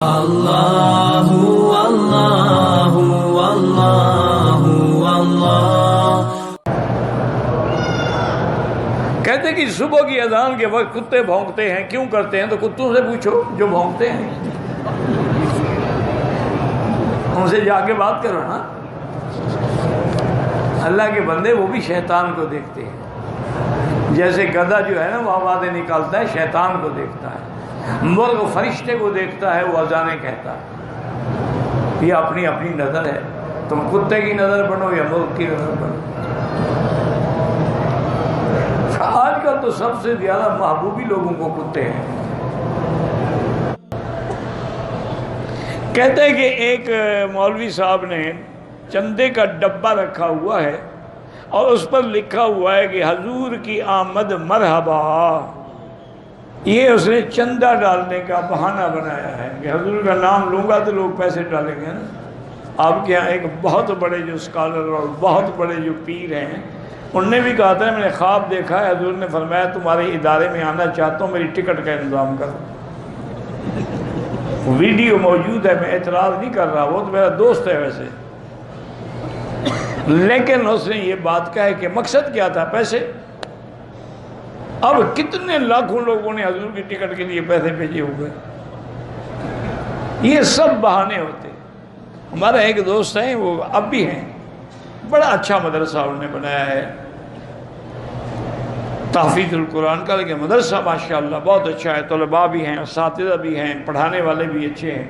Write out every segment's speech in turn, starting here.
اللہ اللہ اللہ اللہ۔ کہتے کہ صبح کی اذان کے وقت کتے بھونکتے ہیں، کیوں کرتے ہیں؟ تو کتوں سے پوچھو جو بھونکتے ہیں، ان سے جا کے بات کرو نا۔ اللہ کے بندے وہ بھی شیطان کو دیکھتے ہیں، جیسے گدھا جو ہے نا وہ آوازیں نکالتا ہے، شیطان کو دیکھتا ہے۔ مرغ فرشتے کو دیکھتا ہے، وہ اذانیں کہتا ہے۔ یہ اپنی اپنی نظر ہے، تم کتے کی نظر بنو یا مرغ کی نظر بنو۔ آج کل تو سب سے زیادہ محبوبی لوگوں کو کتے ہیں۔ کہتے ہیں کہ ایک مولوی صاحب نے چندے کا ڈبہ رکھا ہوا ہے اور اس پر لکھا ہوا ہے کہ حضور کی آمد مرحبا۔ یہ اس نے چندہ ڈالنے کا بہانہ بنایا ہے کہ حضور کا نام لوں گا تو لوگ پیسے ڈالیں گے نا۔ آپ کے یہاں ایک بہت بڑے جو اسکالر اور بہت بڑے جو پیر ہیں، انہوں نے بھی کہا تھا میں نے خواب دیکھا ہے، حضور نے فرمایا تمہارے ادارے میں آنا چاہتا ہوں، میری ٹکٹ کا انتظام کرو۔ ویڈیو موجود ہے، میں اعتراض نہیں کر رہا، وہ تو میرا دوست ہے ویسے، لیکن اس نے یہ بات کہا ہے کہ مقصد کیا تھا؟ پیسے۔ اب کتنے لاکھوں لوگوں نے حضور کی ٹکٹ کے لیے پیسے بھیجے ہوئے۔ یہ سب بہانے ہوتے۔ ہمارا ایک دوست ہے، وہ اب بھی ہیں، بڑا اچھا مدرسہ انہوں نے بنایا ہے، تحفیظ القرآن کا، لیکن مدرسہ ماشاءاللہ بہت اچھا ہے، طلباء بھی ہیں، اساتذہ بھی ہیں، پڑھانے والے بھی اچھے ہیں۔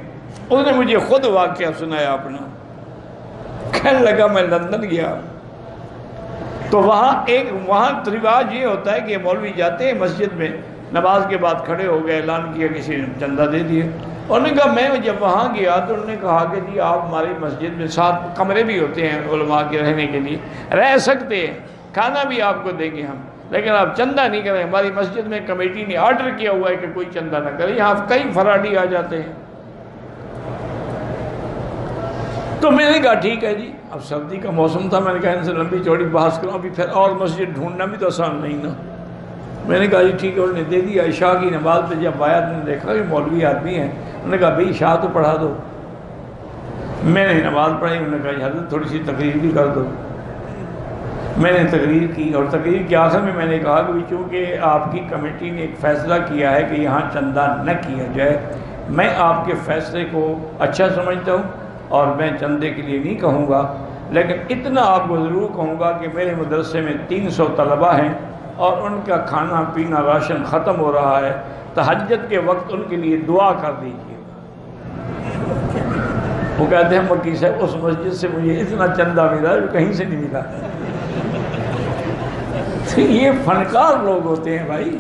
انہوں نے مجھے خود واقعہ سنایا اپنا۔ کہنے لگا میں لندن گیا تو وہاں رواج یہ ہوتا ہے کہ مولوی جاتے ہیں مسجد میں، نماز کے بعد کھڑے ہو گئے، اعلان کیا، کسی نے چندہ دے دیا۔ انہوں نے کہا میں جب وہاں گیا تو انہوں نے کہا کہ جی آپ ہماری مسجد میں 7 کمرے بھی ہوتے ہیں علماء کے رہنے کے لیے، رہ سکتے ہیں، کھانا بھی آپ کو دیں گے ہم، لیکن آپ چندہ نہیں کریں۔ ہماری مسجد میں کمیٹی نے آرڈر کیا ہوا ہے کہ کوئی چندہ نہ کرے، یہاں کئی فراڈی آ جاتے ہیں۔ تو میں نے کہا ٹھیک ہے جی۔ اب سردی کا موسم تھا، میں نے کہا ان سے لمبی چوڑی بحث کروں، ابھی پھر اور مسجد ڈھونڈنا بھی تو آسان نہیں نا۔ میں نے کہا جی ٹھیک ہے، انہوں نے دے دیا۔ عشاء کی نماز پہ جب آیا تو نے دیکھا کہ مولوی آدمی ہیں، انہوں نے کہا بھئی عشاء تو پڑھا دو۔ میں نے نماز پڑھی، انہوں نے کہا حضرت تھوڑی سی تقریر بھی کر دو۔ میں نے تقریر کی، اور تقریر کے آخر میں نے کہا کہ چونکہ آپ کی کمیٹی نے ایک فیصلہ کیا ہے کہ یہاں چندہ نہ کیا جائے، میں آپ کے فیصلے کو اچھا سمجھتا ہوں اور میں چندے کے لیے نہیں کہوں گا، لیکن اتنا آپ کو ضرور کہوں گا کہ میرے مدرسے میں 300 طلباء ہیں اور ان کا کھانا پینا راشن ختم ہو رہا ہے، تہجد کے وقت ان کے لیے دعا کر دیجیے۔ وہ کہتے ہیں مکی صاحب اس مسجد سے مجھے اتنا چندہ ملا جو کہیں سے نہیں ملا۔ یہ فنکار لوگ ہوتے ہیں بھائی۔